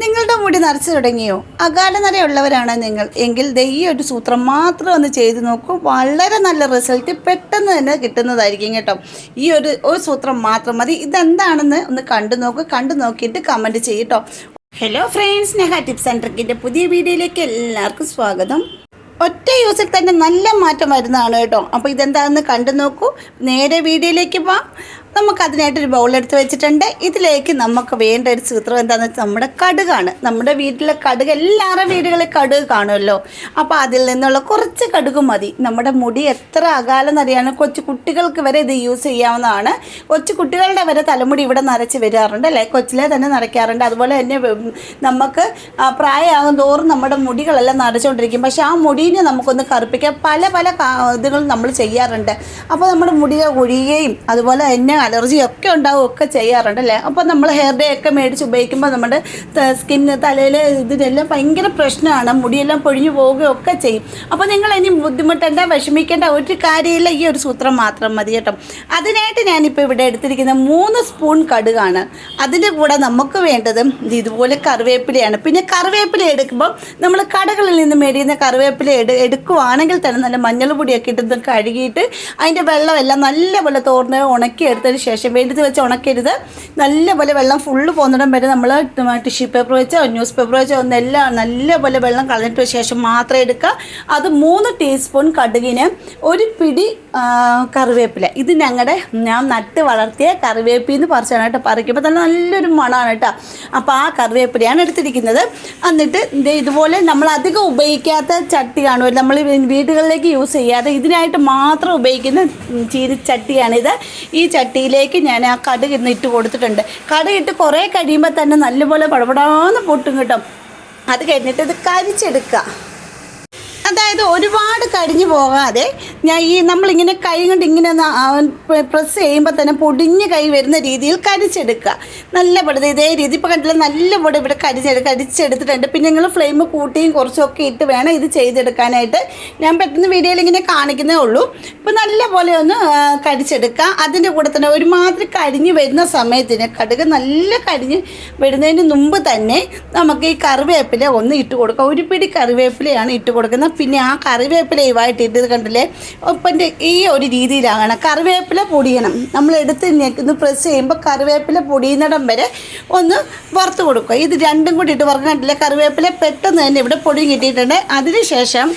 നിങ്ങളുടെ മുടി നരച്ചു തുടങ്ങിയോ? അകാലനരയുള്ളവരാണ് നിങ്ങൾ എങ്കിൽ ഈ ഒരു സൂത്രം മാത്രം ഒന്ന് ചെയ്ത് നോക്കൂ. വളരെ നല്ല റിസൾട്ട് പെട്ടെന്ന് തന്നെ കിട്ടുന്നതായിരിക്കും കേട്ടോ. ഈ ഒരു സൂത്രം മാത്രം മതി. ഇതെന്താണെന്ന് ഒന്ന് കണ്ടു നോക്കിയിട്ട് കമൻറ്റ് ചെയ്യട്ടോ. Hello friends, Neha tips and ട്രിക്കിൻ്റെ പുതിയ വീഡിയോയിലേക്ക് എല്ലാവർക്കും സ്വാഗതം. ഒറ്റ യൂസിൽ തന്നെ നല്ല മാറ്റം വരുന്നതാണ് കേട്ടോ. അപ്പോൾ ഇതെന്താണെന്ന് കണ്ടു നോക്കൂ. നേരെ വീഡിയോയിലേക്ക് പോവാം. നമുക്കതിനായിട്ടൊരു ബൗളെടുത്ത് വെച്ചിട്ടുണ്ട്. ഇതിലേക്ക് നമുക്ക് വേണ്ട ഒരു സൂത്രം എന്താണെന്ന് വെച്ചാൽ നമ്മുടെ കടുകാണ്. നമ്മുടെ വീട്ടിലെ കടുക്, എല്ലാവരുടെ വീടുകളിൽ കടുക് കാണുമല്ലോ. അപ്പോൾ അതിൽ നിന്നുള്ള കുറച്ച് കടുക് മതി. നമ്മുടെ മുടി എത്ര അകാലം നരയാണ്. കൊച്ചു കുട്ടികൾക്ക് വരെ ഇത് യൂസ് ചെയ്യാവുന്നതാണ്. കൊച്ചു കുട്ടികളുടെ വരെ തലമുടി ഇവിടെ നരച്ച് വരാറുണ്ട് അല്ലേ, കൊച്ചിലെ തന്നെ നരയ്ക്കാറുണ്ട്. അതുപോലെ തന്നെ നമുക്ക് പ്രായമാകും തോറും നമ്മുടെ മുടികളെല്ലാം നരച്ചുകൊണ്ടിരിക്കും. പക്ഷേ ആ മുടീനെ നമുക്കൊന്ന് കറുപ്പിക്കാൻ പല ഇതുകളും നമ്മൾ ചെയ്യാറുണ്ട്. അപ്പോൾ നമ്മുടെ മുടികൾ ഒഴിയുകയും അതുപോലെ തന്നെ അലർജിയൊക്കെ ഒക്കെ ചെയ്യാറുണ്ട് അല്ലേ. അപ്പോൾ നമ്മൾ ഹെയർ ഡേ ഒക്കെ മേടിച്ച് ഉപയോഗിക്കുമ്പോൾ നമ്മുടെ സ്കിന്ന്, തലയിൽ ഇതിനെല്ലാം ഭയങ്കര പ്രശ്നമാണ്. മുടിയെല്ലാം പൊഴിഞ്ഞു പോവുകയൊക്കെ ചെയ്യും. അപ്പോൾ നിങ്ങൾ ഇനി ബുദ്ധിമുട്ടേണ്ട, വിഷമിക്കേണ്ട ഒരു കാര്യമില്ല. ഈ ഒരു സൂത്രം മാത്രം മതി കേട്ടോ. അതിനായിട്ട് ഞാനിപ്പോൾ ഇവിടെ എടുത്തിരിക്കുന്ന 3 സ്പൂൺ കടുകാണ്. അതിൻ്റെ കൂടെ നമുക്ക് വേണ്ടത് ഇതുപോലെ കറിവേപ്പിലയാണ്. പിന്നെ കറിവേപ്പില എടുക്കുമ്പോൾ നമ്മൾ കടകളിൽ നിന്ന് മേടിക്കുന്ന കറിവേപ്പില എടുക്കുവാണെങ്കിൽ തന്നെ നല്ല മഞ്ഞൾ പൊടിയൊക്കെ ഇട്ട് കഴുകിയിട്ട് അതിൻ്റെ വെള്ളമെല്ലാം നല്ലപോലെ തോർന്ന് ഉണക്കിയെടുത്തതിന് ശേഷം, വെയിലത്ത് വെച്ച് ഉണക്കരുത്, നല്ലപോലെ വെള്ളം ഫുള്ള് പോകുന്നിടം വരെ നമ്മൾ ടിഷ്യൂ പേപ്പർ വെച്ചോ ന്യൂസ് പേപ്പർ വെച്ചോ ഒന്നെല്ലാം നല്ലപോലെ വെള്ളം കളഞ്ഞിട്ട് ശേഷം മാത്രം എടുക്കുക. അത് 3 ടീസ്പൂൺ കടുകിന് 1 പിടി കറിവേപ്പില. ഇത് ഞാൻ നട്ട് വളർത്തിയ കറിവേപ്പിന്ന് പറിച്ചാണ് കേട്ടോ. പറിക്കുമ്പോൾ തന്നെ നല്ലൊരു മണമാണ് കേട്ടോ. അപ്പോൾ ആ കറിവേപ്പിലയാണ് എടുത്തിരിക്കുന്നത്. എന്നിട്ട് ഇതുപോലെ നമ്മൾ അധികം ഉപയോഗിക്കാത്ത ചട്ടി കാണുമല്ലോ, നമ്മൾ വീടുകളിലേക്ക് യൂസ് ചെയ്യാതെ ഇതിനായിട്ട് മാത്രം ഉപയോഗിക്കുന്ന ചീനിച്ചട്ടിയാണിത്. ഈ ചട്ടിയിലേക്ക് ഞാൻ ആ കടുക് ഇട്ട് കൊടുത്തിട്ടുണ്ട്. കടുകിട്ട് കുറേ കഴിയുമ്പോൾ തന്നെ നല്ലപോലെ പടപടാന്ന് പൊട്ടും കിട്ടും. അത് കഴിഞ്ഞിട്ട് ഇത് കരിച്ചെടുക്കുക. അതായത് ഒരുപാട് കരിഞ്ഞു പോകാതെ നമ്മളിങ്ങനെ കൈ കൊണ്ട് ഇങ്ങനെ പ്രസ് ചെയ്യുമ്പോൾ തന്നെ പൊടിഞ്ഞ് കൈ വരുന്ന രീതിയിൽ കരിച്ചെടുക്കുക. നല്ല പൊടി ഇതേ രീതി ഇപ്പോൾ കണ്ടില്ല, നല്ല പൊടി ഇവിടെ കരിച്ചെടുത്തിട്ടുണ്ട്. പിന്നെ നിങ്ങൾ ഫ്ലെയിം കൂട്ടിയും കുറച്ചൊക്കെ ഇട്ട് വേണം ഇത് ചെയ്തെടുക്കാനായിട്ട്. ഞാൻ പെട്ടെന്ന് വീഡിയോയിൽ ഇങ്ങനെ കാണിക്കുന്നേ ഉള്ളൂ. ഇപ്പോൾ നല്ല പോലെ ഒന്ന് കരിച്ചെടുക്കുക. അതിൻ്റെ കൂടെ തന്നെ ഒരുമാതിരി കരിഞ്ഞ് വരുന്ന സമയത്തിന്, കടുക് നല്ല കരിഞ്ഞ് വരുന്നതിന് മുമ്പ് തന്നെ നമുക്ക് ഈ കറിവേപ്പില ഒന്ന് ഇട്ട് കൊടുക്കുക. 1 പിടി കറിവേപ്പിലയാണ് ഇട്ട് കൊടുക്കുന്നത്. പിന്നെ ആ കറിവേപ്പിലയുമായിട്ട് ഇത് കണ്ടില്ലേ, ഒപ്പൻ്റെ ഈ ഒരു രീതിയിലാണ് കറിവേപ്പില പൊടിയണം. നമ്മൾ എടുത്ത് പ്രസ് ചെയ്യുമ്പോൾ കറിവേപ്പില പൊടിയുന്നിടം വരെ ഒന്ന് വറുത്ത് കൊടുക്കുക. ഇത് രണ്ടും കൂടി ഇട്ട് വറുക്കാൻ കണ്ടില്ലേ, കറിവേപ്പില പെട്ടെന്ന് തന്നെ ഇവിടെ പൊടി കിട്ടിയിട്ടുണ്ട്. അതിനുശേഷം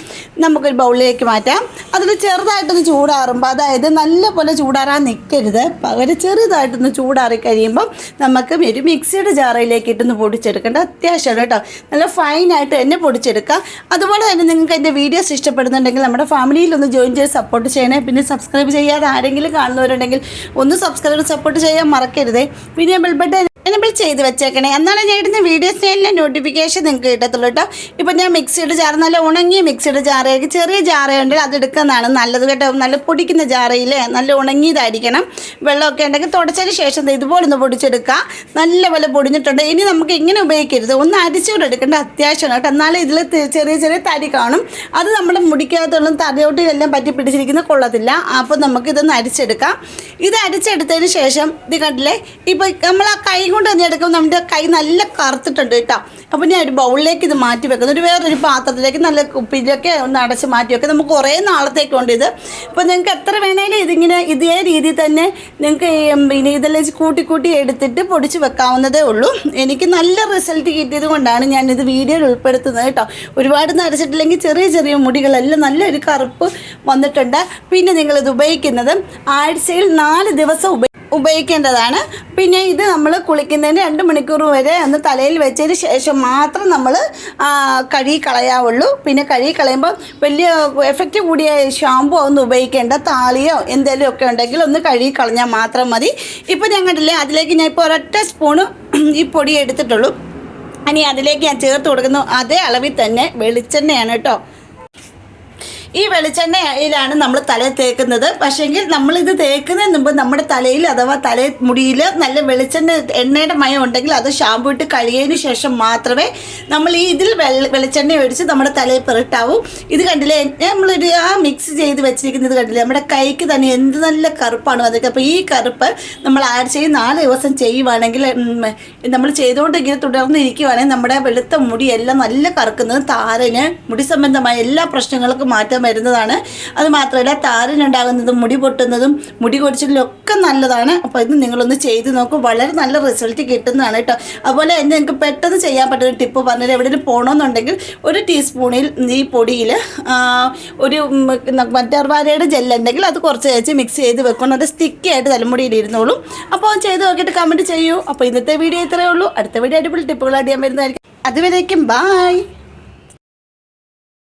നമുക്കൊരു ബൗളിലേക്ക് മാറ്റാം. അതിൽ ചെറുതായിട്ടൊന്ന് ചൂടാറുമ്പോൾ, അതായത് നല്ല പോലെ ചൂടാറാൻ നിൽക്കരുത്, പകരം ചെറുതായിട്ടൊന്ന് ചൂടാറി കഴിയുമ്പം നമുക്ക് ഒരു മിക്സിയുടെ ജാറയിലേക്ക് ഇട്ടൊന്ന് പൊടിച്ചെടുക്കേണ്ട അത്യാവശ്യമാണ് കേട്ടോ. നല്ല ഫൈനായിട്ട് തന്നെ പൊടിച്ചെടുക്കുക. അതുപോലെ തന്നെ നിങ്ങൾക്ക് എൻ്റെ വീഡിയോസ് ഇഷ്ടപ്പെടുന്നുണ്ടെങ്കിൽ നമ്മുടെ ഫാമിലിയിലൊന്ന് ജോയിൻ ചെയ്ത് സപ്പോർട്ട് ചെയ്യണേ. പിന്നെ സബ്സ്ക്രൈബ് ചെയ്യാതെ ആരെങ്കിലും കാണുന്നവരുണ്ടെങ്കിൽ ഒന്ന് സപ്പോർട്ട് ചെയ്യാൻ മറക്കരുതേ. പിന്നെ ബെൽ ബട്ടൺ എനേബിൾ ചെയ്ത് വെച്ചേക്കണേ. എന്നാലും ഞാൻ ഇടുന്ന വീഡിയോസിനെല്ലാം നോട്ടിഫിക്കേഷൻ നിങ്ങൾക്ക് കിട്ടത്തുള്ളൂ കേട്ടോ. ഇപ്പം ഞാൻ മിക്സിയുടെ ജാർ, നല്ല ഉണങ്ങിയ മിക്സിയുടെ ജാറയൊക്കെ, ചെറിയ ജാറയുണ്ടെങ്കിൽ അതെടുക്കുന്നതാണ് നല്ലത് കേട്ടോ. നല്ല പൊടിക്കുന്ന ജാറയിൽ നല്ല ഉണങ്ങിയതായിരിക്കണം. വെള്ളമൊക്കെ ഉണ്ടെങ്കിൽ തുടച്ചതിന് ശേഷം ഇതുപോലെ ഒന്ന് പൊടിച്ചെടുക്കുക. നല്ലപോലെ പൊടിഞ്ഞിട്ടുണ്ട്. ഇനി നമുക്ക് ഇങ്ങനെ ഉപയോഗിക്കരുത്, ഒന്ന് അരിച്ചുകൂടെ എടുക്കേണ്ട അത്യാവശ്യമാണ് കേട്ടോ. എന്നാലും ഇതിൽ ചെറിയ തടി കാണും. അത് നമ്മുടെ മുടിക്കകത്തുള്ള തലയോട്ടിലെല്ലാം പറ്റി പിടിച്ചിരിക്കുന്ന കൊള്ളത്തില്ല. അപ്പോൾ നമുക്കിതൊന്ന് അരിച്ചെടുക്കാം. ഇത് അരിച്ചെടുത്തതിന് ശേഷം ഇത് കണ്ടില്ലേ, ഇപ്പോൾ നമ്മൾ ആ കൈ കൊണ്ട് തന്നെ എടുക്കുമ്പോൾ നമ്മുടെ കൈ നല്ല കറുത്തിട്ടുണ്ട് കേട്ടോ. അപ്പോൾ ഞാൻ ഒരു ബൗളിലേക്ക് ഇത് മാറ്റി വെക്കുന്നു. വേറൊരു പാത്രത്തിലേക്ക് നല്ല കുപ്പിയിലൊക്കെ ഒന്ന് അടച്ച് മാറ്റി വെക്കുക. നമുക്ക് കുറേ നാളത്തേക്കുണ്ട് ഇത്. അപ്പോൾ നിങ്ങൾക്ക് എത്ര വേണേലും ഇതിങ്ങനെ ഇതേ രീതിയിൽ തന്നെ നിങ്ങൾക്ക് പിന്നെ ഇതെല്ലാം കൂട്ടി എടുത്തിട്ട് പൊടിച്ച് വെക്കാവുന്നതേ ഉള്ളൂ. എനിക്ക് നല്ല റിസൾട്ട് കിട്ടിയത് കൊണ്ടാണ് ഞാനിത് വീഡിയോയിൽ ഉൾപ്പെടുത്തുന്നത് കേട്ടോ. ഒരുപാട് നരച്ചിട്ടില്ലെങ്കിൽ ചെറിയ മുടികളെല്ലാം നല്ലൊരു കറുപ്പ് വന്നിട്ടുണ്ട്. പിന്നെ നിങ്ങളിത് ഉപയോഗിക്കുന്നത് ആഴ്ചയിൽ 4 ദിവസം ഉപയോഗിക്കേണ്ടതാണ്. പിന്നെ ഇത് നമ്മൾ കുളിക്കുന്നതിന് 2 മണിക്കൂർ വരെ ഒന്ന് തലയിൽ വെച്ചതിന് ശേഷം മാത്രം നമ്മൾ കഴുകി കളയാവുള്ളൂ. പിന്നെ കഴുകി കളയുമ്പോൾ വലിയ എഫക്റ്റ് കൂടിയ ഷാമ്പു ഒന്നും ഉപയോഗിക്കേണ്ട, താളിയോ എന്തെങ്കിലും ഒക്കെ ഉണ്ടെങ്കിൽ ഒന്ന് കഴുകി കളഞ്ഞാൽ മാത്രം മതി. ഇപ്പോൾ ഞാൻ കണ്ടില്ലേ, അതിലേക്ക് ഞാൻ ഇപ്പോൾ 1 സ്പൂണ് ഈ പൊടി എടുത്തിട്ടുള്ളൂ. ഇനി അതിലേക്ക് ഞാൻ ചേർത്ത് കൊടുക്കുന്നു അതേ അളവിൽ തന്നെ വെളിച്ചെണ്ണയാണ് കേട്ടോ. ഈ വെളിച്ചെണ്ണയിലാണ് നമ്മൾ തലയിൽ തേക്കുന്നത്. പക്ഷേങ്കിൽ നമ്മളിത് തേക്കുന്നതിന് മുമ്പ് നമ്മുടെ തലയിൽ അഥവാ മുടിയിൽ നല്ല എണ്ണയുടെ മയം ഉണ്ടെങ്കിൽ അത് ഷാമ്പു ഇട്ട് കഴുകിയതിന് ശേഷം മാത്രമേ നമ്മൾ ഇതിൽ വെളിച്ചെണ്ണ ഒഴിച്ച് നമ്മുടെ തലയിൽ പുരട്ടാവൂ. ഇത് കണ്ടില്ലേ, നമ്മളൊരു മിക്സ് ചെയ്ത് വെച്ചിരിക്കുന്നത് കണ്ടില്ലേ, നമ്മുടെ കൈക്ക് തന്നെ എന്ത് നല്ല കറുപ്പാണ് അതൊക്കെ. അപ്പോൾ ഈ കറുപ്പ് നമ്മൾ ആഴ്ചയിൽ 4 ദിവസം ചെയ്യുവാണെങ്കിൽ, നമ്മൾ ചെയ്തുകൊണ്ട് ഇങ്ങനെ തുടർന്നിരിക്കുവാണെങ്കിൽ നമ്മുടെ വെളുത്ത മുടിയെല്ലാം നല്ല കറുക്കുന്നത്, താരന്, മുടി സംബന്ധമായ എല്ലാ പ്രശ്നങ്ങൾക്കും മാറ്റം വരുന്നതാണ്. അത് മാത്രമല്ല താരനുണ്ടാകുന്നതും മുടി പൊട്ടുന്നതും മുടി കൊഴിച്ചിലും ഒക്കെ നല്ലതാണ്. അപ്പോൾ ഇത് നിങ്ങളൊന്ന് ചെയ്ത് നോക്കും, വളരെ നല്ല റിസൾട്ട് കിട്ടുന്നതാണ് കേട്ടോ. അതുപോലെ തന്നെ നിങ്ങൾക്ക് പെട്ടെന്ന് ചെയ്യാൻ പറ്റുന്ന ടിപ്പ് പറഞ്ഞാൽ, എവിടെയെങ്കിലും പോകണമെന്നുണ്ടെങ്കിൽ 1 ടീസ്പൂണിൽ ഈ പൊടിയിൽ ഒരു മറ്റർവാരയുടെ ജെല്ലുണ്ടെങ്കിൽ അത് കുറച്ച് വെച്ച് മിക്സ് ചെയ്ത് വെക്കണം. അത് സ്റ്റിക്കി ആയിട്ട് തലമുടിയിൽ ഇരുന്നോളും. അപ്പോൾ ചെയ്ത് നോക്കിയിട്ട് കമൻറ്റ് ചെയ്യൂ. അപ്പോൾ ഇന്നത്തെ വീഡിയോ ഇത്രയേ ഉള്ളൂ. അടുത്ത വീഡിയോ അടിപൊളി ടിപ്പുകളായിട്ട് ഞാൻ വരുന്നതായിരിക്കും. അതുവരേക്കും ബായ്.